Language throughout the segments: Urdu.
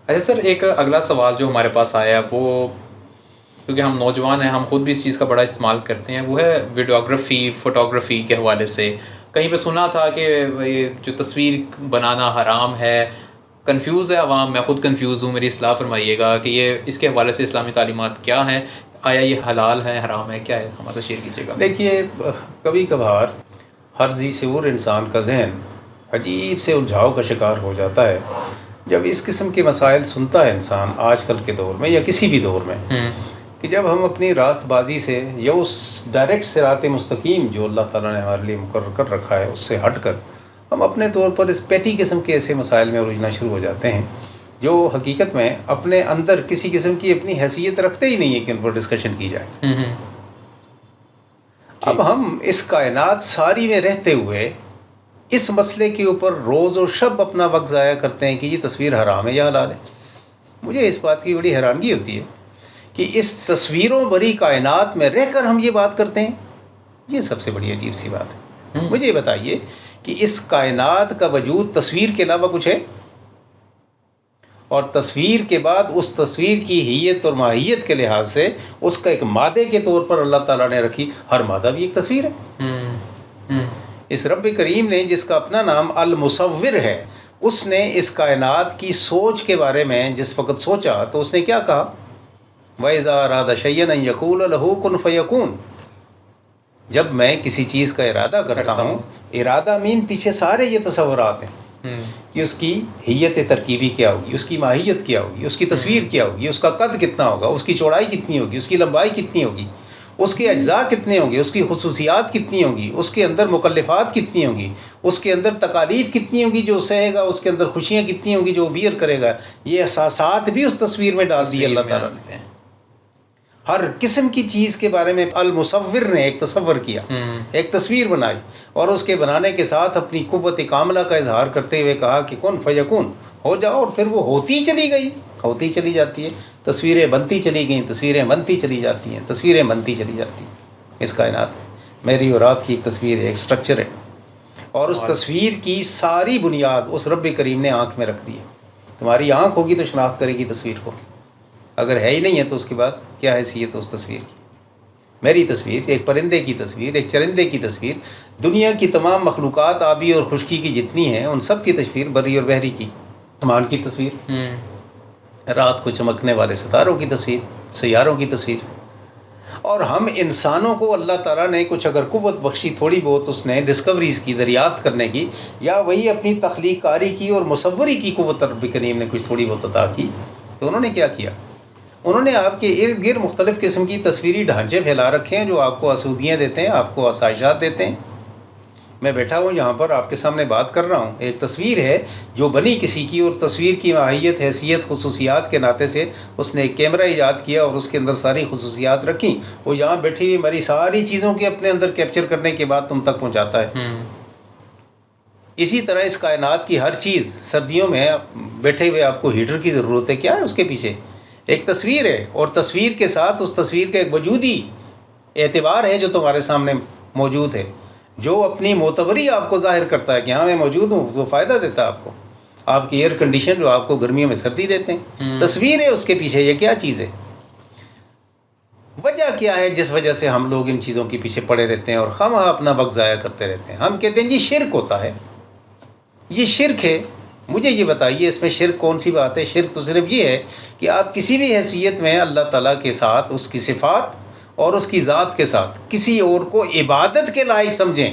اچھا سر، ایک اگلا سوال جو ہمارے پاس آیا ہے وہ، کیونکہ ہم نوجوان ہیں، ہم خود بھی اس چیز کا بڑا استعمال کرتے ہیں، وہ ہے ویڈیوگرافی فوٹوگرافی کے حوالے سے. کہیں پہ سنا تھا کہ یہ جو تصویر بنانا حرام ہے. کنفیوز ہے عوام، میں خود کنفیوز ہوں، میری اصلاح فرمائیے گا کہ یہ اس کے حوالے سے اسلامی تعلیمات کیا ہیں، آیا یہ حلال ہے حرام ہے، کیا ہے، ہمارے سے شیئر کیجیے گا. دیکھیے، کبھی کبھار ہر ذی شعور انسان کا ذہن عجیب سے الجھاؤ کا شکار ہو جاتا ہے جب اس قسم کے مسائل سنتا ہے انسان آج کل کے دور میں یا کسی بھی دور میں، کہ جب ہم اپنی راست بازی سے یا اس ڈائریکٹ صراط مستقیم جو اللہ تعالیٰ نے ہمارے لیے مقرر کر رکھا ہے اس سے ہٹ کر ہم اپنے طور پر اس پیٹی قسم کے ایسے مسائل میں الجھنا شروع ہو جاتے ہیں جو حقیقت میں اپنے اندر کسی قسم کی اپنی حیثیت رکھتے ہی نہیں ہے کہ ان پر ڈسکشن کی جائے. اب ہم اس کائنات ساری میں رہتے ہوئے اس مسئلے کے اوپر روز و شب اپنا وقت ضائع کرتے ہیں کہ یہ تصویر حرام ہے یا حلال ہے. مجھے اس بات کی بڑی حیرانگی ہوتی ہے کہ اس تصویروں بری کائنات میں رہ کر ہم یہ بات کرتے ہیں. یہ سب سے بڑی عجیب سی بات ہے. مجھے بتائیے کہ اس کائنات کا وجود تصویر کے علاوہ کچھ ہے؟ اور تصویر کے بعد اس تصویر کی حیت اور ماہیت کے لحاظ سے اس کا ایک مادے کے طور پر اللہ تعالیٰ نے رکھی. ہر مادہ بھی ایک تصویر ہے. اس رب کریم نے جس کا اپنا نام المصور ہے، اس نے اس کائنات کی سوچ کے بارے میں جس وقت سوچا تو اس نے کیا کہا؟ وَإِذَا أَرَادَ شَيْئًا أَن يَقُولَ لَهُ كُن فَيَكُونُ. جب میں کسی چیز کا ارادہ کرتا ہوں، ارادہ مین پیچھے سارے یہ تصورات ہیں کہ اس کی حیت ترکیبی کیا ہوگی، اس کی ماہیت کیا ہوگی، اس کی تصویر کیا ہوگی، اس کا قد کتنا ہوگا، اس کی چوڑائی کتنی ہوگی، اس کی لمبائی کتنی ہوگی، اس کے اجزاء کتنے ہوں گے، اس کی خصوصیات کتنی ہوں گی، اس کے اندر مکلفات کتنی ہوں گی، اس کے اندر تکالیف کتنی ہوں گی جو سہے گا، اس کے اندر خوشیاں کتنی ہوں گی جو بیئر کرے گا. یہ احساسات بھی اس تصویر میں ڈال دیے اللہ تعالیٰ نے. ہر قسم کی چیز کے بارے میں المصور نے ایک تصور کیا، ایک تصویر بنائی، اور اس کے بنانے کے ساتھ اپنی قوت کاملہ کا اظہار کرتے ہوئے کہا کہ کن فیکون، ہو جاؤ، اور پھر وہ ہوتی چلی گئی، ہوتی چلی جاتی ہے. تصویریں بنتی چلی گئیں، تصویریں بنتی چلی جاتی ہیں، تصویریں بنتی چلی جاتی ہیں. اس کائنات میں میری اور آپ کی ایک تصویر ہے، ایک سٹرکچر ہے، اور اس تصویر کی ساری بنیاد اس رب کریم نے آنکھ میں رکھ دی ہے. تمہاری آنکھ ہوگی تو شناخت کرے گی تصویر کو، اگر ہے ہی نہیں ہے تو اس کے بعد کیا حیثیت ہے اس تصویر کی؟ میری تصویر، ایک پرندے کی تصویر، ایک چرندے کی تصویر، دنیا کی تمام مخلوقات آبی اور خشکی کی جتنی ہیں ان سب کی تصویر، بری اور بحری کی، آسمان کی تصویر، رات کو چمکنے والے ستاروں کی تصویر، سیاروں کی تصویر. اور ہم انسانوں کو اللہ تعالیٰ نے کچھ اگر قوت بخشی، تھوڑی بہت اس نے ڈسکوریز کی، دریافت کرنے کی، یا وہی اپنی تخلیق کاری کی اور مصوری کی قوت رب کریم نے کچھ تھوڑی بہت عطا کی، تو انہوں نے کیا کیا؟ انہوں نے آپ کے ارد گرد مختلف قسم کی تصویری ڈھانچے پھیلا رکھے ہیں جو آپ کو آسودیاں دیتے ہیں، آپ کو آسائشات دیتے ہیں. میں بیٹھا ہوں یہاں پر آپ کے سامنے بات کر رہا ہوں، ایک تصویر ہے جو بنی کسی کی، اور تصویر کی ماہیت، حیثیت، خصوصیات کے ناطے سے اس نے ایک کیمرہ ایجاد کیا اور اس کے اندر ساری خصوصیات رکھیں. وہ یہاں بیٹھی ہوئی ہماری ساری چیزوں کے اپنے اندر کیپچر کرنے کے بعد تم تک پہنچاتا ہے. اسی طرح اس کائنات کی ہر چیز، سردیوں میں بیٹھے ہوئے آپ کو ہیٹر کی ضرورت ہے، کیا ہے اس کے پیچھے؟ ایک تصویر ہے، اور تصویر کے ساتھ اس تصویر کا ایک وجودی اعتبار ہے جو تمہارے سامنے موجود ہے، جو اپنی معتبری آپ کو ظاہر کرتا ہے کہ ہاں میں موجود ہوں. وہ فائدہ دیتا ہے آپ کو، آپ کی ایئر کنڈیشن جو آپ کو گرمیوں میں سردی دیتے ہیں. تصویر ہے اس کے پیچھے. یہ کیا چیز ہے؟ وجہ کیا ہے جس وجہ سے ہم لوگ ان چیزوں کے پیچھے پڑے رہتے ہیں اور خواہ اپنا وقت ضائع کرتے رہتے ہیں؟ ہم کہتے ہیں جی شرک ہوتا ہے، یہ شرک ہے. مجھے یہ بتائیے اس میں شرک کون سی بات ہے؟ شرک تو صرف یہ ہے کہ آپ کسی بھی حیثیت میں اللہ تعالیٰ کے ساتھ، اس کی صفات اور اس کی ذات کے ساتھ کسی اور کو عبادت کے لائق سمجھیں،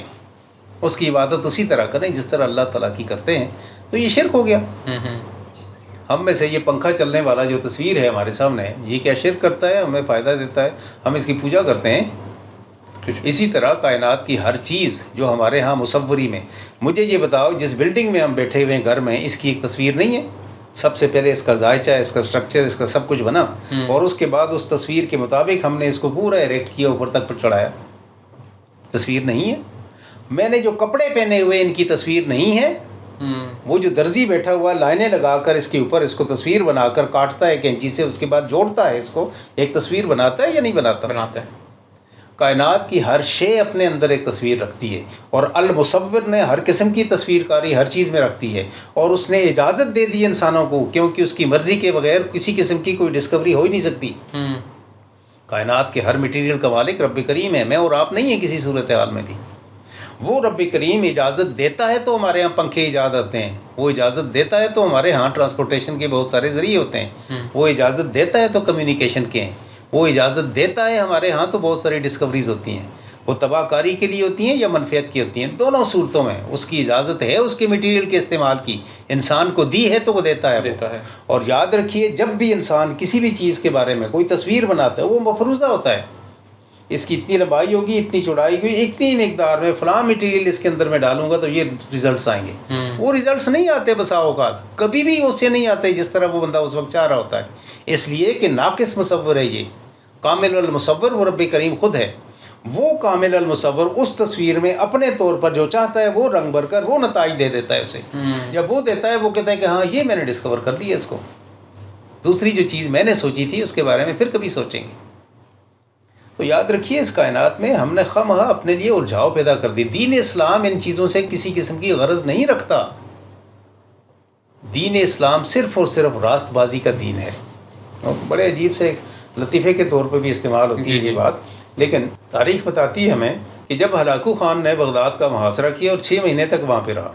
اس کی عبادت اسی طرح کریں جس طرح اللہ تعالیٰ کی کرتے ہیں، تو یہ شرک ہو گیا. ہم میں سے یہ پنکھا چلنے والا جو تصویر ہے ہمارے سامنے، یہ کیا شرک کرتا ہے؟ ہمیں فائدہ دیتا ہے، ہم اس کی پوجا کرتے ہیں. اسی طرح کائنات کی ہر چیز جو ہمارے ہاں مصوری میں، مجھے یہ بتاؤ جس بلڈنگ میں ہم بیٹھے ہوئے ہیں گھر میں، اس کی ایک تصویر نہیں ہے؟ سب سے پہلے اس کا ذائچہ، اس کا سٹرکچر، اس کا سب کچھ بنا، اور اس کے بعد اس تصویر کے مطابق ہم نے اس کو پورا ایریکٹ کیا، اوپر تک چڑھایا. تصویر نہیں ہے. میں نے جو کپڑے پہنے ہوئے ان کی تصویر نہیں ہے. وہ جو درزی بیٹھا ہوا لائنیں لگا کر اس کے اوپر اس کو تصویر بنا کر کاٹتا ہے کینچی سے، اس کے بعد جوڑتا ہے، اس کو ایک تصویر بناتا ہے یا نہیں بناتا؟ بناتا ہے. کائنات کی ہر شے اپنے اندر ایک تصویر رکھتی ہے، اور المصور نے ہر قسم کی تصویر کاری ہر چیز میں رکھتی ہے، اور اس نے اجازت دے دی انسانوں کو، کیونکہ اس کی مرضی کے بغیر کسی قسم کی کوئی ڈسکوری ہو ہی نہیں سکتی۔ کائنات کے ہر مٹیریل کا مالک رب کریم ہے، میں اور آپ نہیں ہیں کسی صورتحال میں بھی۔ وہ رب کریم اجازت دیتا ہے تو ہمارے ہاں پنکھے ایجاد ہوتے ہیں، وہ اجازت دیتا ہے تو ہمارے ہاں ٹرانسپورٹیشن کے بہت سارے ذریعے ہوتے ہیں، وہ اجازت دیتا ہے تو کمیونیکیشن کے ہیں، وہ اجازت دیتا ہے ہمارے ہاں تو بہت ساری ڈسکوریز ہوتی ہیں، وہ تباہ کاری کے لیے ہوتی ہیں یا منفیت کی ہوتی ہیں، دونوں صورتوں میں اس کی اجازت ہے اس کے مٹیریل کے استعمال کی، انسان کو دی ہے تو وہ دیتا ہے۔ اور یاد رکھیے جب بھی انسان کسی بھی چیز کے بارے میں کوئی تصویر بناتا ہے وہ مفروضہ ہوتا ہے، اس کی اتنی لمبائی ہوگی، اتنی چوڑائی ہوگی، اتنی مقدار میں فلاں مٹیریل اس کے اندر میں ڈالوں گا تو یہ ریزلٹس آئیں گے۔ وہ ریزلٹس نہیں آتے بسا اوقات، کبھی بھی اس سے نہیں آتے جس طرح وہ بندہ اس وقت چاہ رہا ہوتا ہے، اس لیے کہ ناقص مصور ہے یہ۔ کامل المصور وہ رب کریم خود ہے، وہ کامل المصور اس تصویر میں اپنے طور پر جو چاہتا ہے وہ رنگ بھر کر وہ نتائج دے دیتا ہے اسے۔ جب وہ دیتا ہے وہ کہتا ہے کہ ہاں یہ میں نے ڈسکور کر لیا اس کو، دوسری جو چیز میں نے سوچی تھی اس کے بارے میں پھر کبھی سوچیں گے۔ تو یاد رکھیے اس کائنات میں ہم نے خواہاں اپنے لیے الجھاؤ پیدا کر دی۔ دین اسلام ان چیزوں سے کسی قسم کی غرض نہیں رکھتا، دین اسلام صرف اور صرف راست بازی کا دین ہے۔ بڑے عجیب سے ایک لطیفے کے طور پہ بھی استعمال ہوتی ہے یہ بات، لیکن تاریخ بتاتی ہے ہمیں کہ جب ہلاکو خان نے بغداد کا محاصرہ کیا اور 6 مہینے تک وہاں پہ رہا،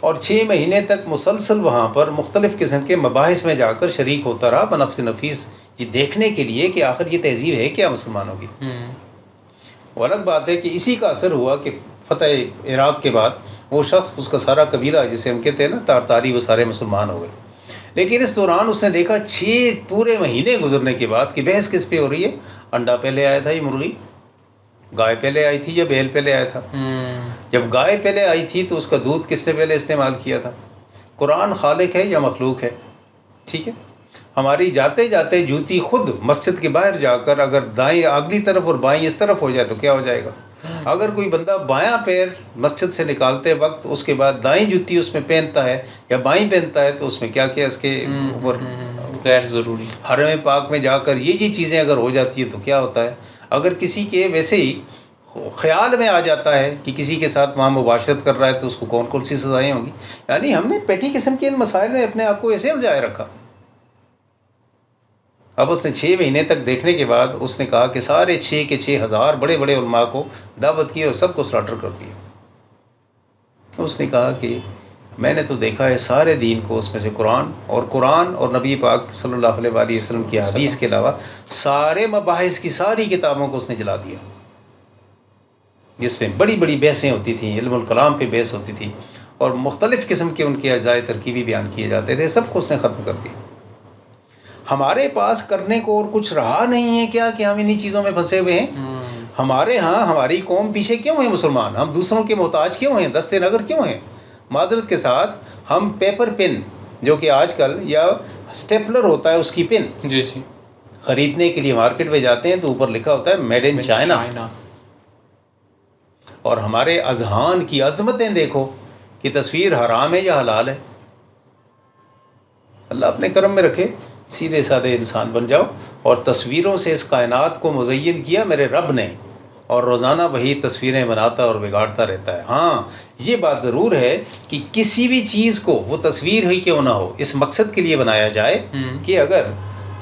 اور 6 مہینے تک مسلسل وہاں پر مختلف قسم کے مباحث میں جا کر شریک ہوتا رہا بنفس نفیس، یہ دیکھنے کے لیے کہ آخر یہ تہذیب ہے کیا مسلمانوں کی۔ وہ الگ بات ہے کہ اسی کا اثر ہوا کہ فتح عراق کے بعد وہ شخص، اس کا سارا قبیلہ جسے ہم کہتے ہیں نا تارتاری، وہ سارے مسلمان ہو گئے۔ لیکن اس دوران اس نے دیکھا 6 پورے مہینے گزرنے کے بعد کہ بحث کس پہ ہو رہی ہے، انڈا پہلے آیا تھا یہ مرغی، گائے پہلے آئی تھی یا بیل پہلے آیا تھا؟ جب گائے پہلے آئی تھی تو اس کا دودھ کس نے پہلے استعمال کیا تھا؟ قرآن خالق ہے یا مخلوق ہے؟ ٹھیک ہے، ہماری جاتے جاتے جوتی خود مسجد کے باہر جا کر اگر دائیں اگلی طرف اور بائیں اس طرف ہو جائے تو کیا ہو جائے گا؟ اگر کوئی بندہ بایاں پیر مسجد سے نکالتے وقت اس کے بعد دائیں جوتی اس میں پہنتا ہے یا بائیں پہنتا ہے تو اس میں کیا کیا اس کے اوپر غیر ضروری حرم پاک میں جا کر یہ چیزیں اگر ہو جاتی ہیں تو کیا ہوتا ہے؟ اگر کسی کے ویسے ہی خیال میں آ جاتا ہے کہ کسی کے ساتھ وہاں مباشرت کر رہا ہے تو اس کو کون کون سی سزائیں ہوں گی؟ یعنی ہم نے پیٹی قسم کے ان مسائل میں اپنے آپ کو ایسے الجھائے رکھا۔ اب اس نے 6 مہینے تک دیکھنے کے بعد اس نے کہا کہ سارے 6 کے 6,000 بڑے بڑے علماء کو دعوت کی اور سب کو سلاٹر کر دیا۔ تو اس نے کہا کہ میں نے تو دیکھا ہے سارے دین کو، اس میں سے قرآن اور نبی پاک صلی اللہ علیہ وآلہ وسلم کی حدیث کے علاوہ سارے مباحث کی ساری کتابوں کو اس نے جلا دیا، جس میں بڑی بڑی بحثیں ہوتی تھیں، علم الکلام پہ بحث ہوتی تھی اور مختلف قسم کے ان کے اجزائے ترکیبی بیان کیے جاتے تھے، سب کو اس نے ختم کر دیا۔ ہمارے پاس کرنے کو اور کچھ رہا نہیں ہے کیا کہ ہم انہی چیزوں میں پھنسے ہوئے ہیں؟ ہمارے ہاں ہماری قوم پیچھے کیوں ہیں مسلمان؟ ہم دوسروں کے محتاج کیوں ہیں؟ دست نگر کیوں ہیں؟ معذرت کے ساتھ ہم پیپر پن جو کہ آج کل یا سٹیپلر ہوتا ہے اس کی پن جی خریدنے کے لیے مارکیٹ میں جاتے ہیں تو اوپر لکھا ہوتا ہے میڈ ان چائنا، اور ہمارے اذہان کی عظمتیں دیکھو کہ تصویر حرام ہے یا حلال ہے۔ اللہ اپنے کرم میں رکھے سیدھے سادھے انسان بن جاؤ، اور تصویروں سے اس کائنات کو مزین کیا میرے رب نے، اور روزانہ وہی تصویریں بناتا اور بگاڑتا رہتا ہے۔ ہاں یہ بات ضرور ہے کہ کسی بھی چیز کو وہ تصویر ہی کیوں نہ ہو اس مقصد کے لیے بنایا جائے کہ اگر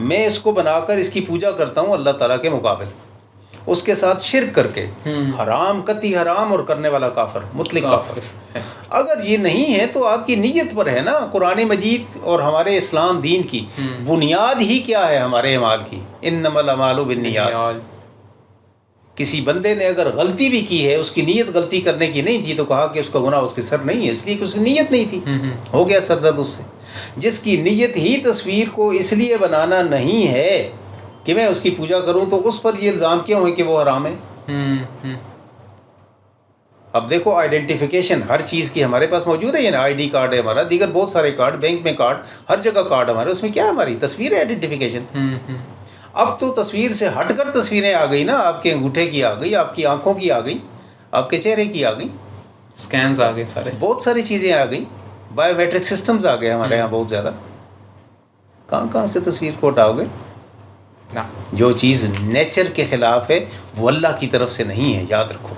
میں اس کو بنا کر اس کی پوجا کرتا ہوں اللہ تعالیٰ کے مقابل، اس کے ساتھ شرک کر کے، حرام قطعی حرام اور کرنے والا کافر مطلق کافر، اگر یہ نہیں ہے تو آپ کی نیت پر ہے نا۔ قرآن مجید اور ہمارے اسلام دین کی بنیاد ہی کیا ہے ہمارے اعمال کی؟ انما الاعمال بالنیات۔ کسی بندے نے اگر غلطی بھی کی ہے، اس کی نیت غلطی کرنے کی نہیں تھی تو کہا کہ اس کا گناہ اس کے سر نہیں ہے، اس لیے کہ اس کی نیت نہیں تھی، ہو گیا سرزد اس سے۔ جس کی نیت ہی تصویر کو اس لیے بنانا نہیں ہے کہ میں اس کی پوجا کروں تو اس پر یہ الزام کیوں ہے کہ وہ حرام ہے؟ اب دیکھو آئیڈینٹیفیکیشن ہر چیز کی ہمارے پاس موجود ہے، یعنی آئی ڈی کارڈ ہے ہمارا، دیگر بہت سارے کارڈ، بینک میں کارڈ، ہر جگہ کارڈ ہمارے، اس میں کیا ہے ہماری تصویر ہے، آئیڈینٹیفیکیشن۔ اب تو تصویر سے ہٹ کر تصویریں آ گئی نا، آپ کے انگوٹھے کی آ گئی، آپ کی آنکھوں کی آ گئی، آپ کے چہرے کی آ گئی، اسکینز آ گئے، سارے بہت ساری چیزیں آ گئی، بایو میٹرک سسٹمز آ گئے ہمارے یہاں بہت زیادہ۔ کہاں سے تصویر کو ہٹاؤ گے؟ نا جو چیز نیچر کے خلاف ہے وہ اللہ کی طرف سے نہیں ہے، یاد رکھو.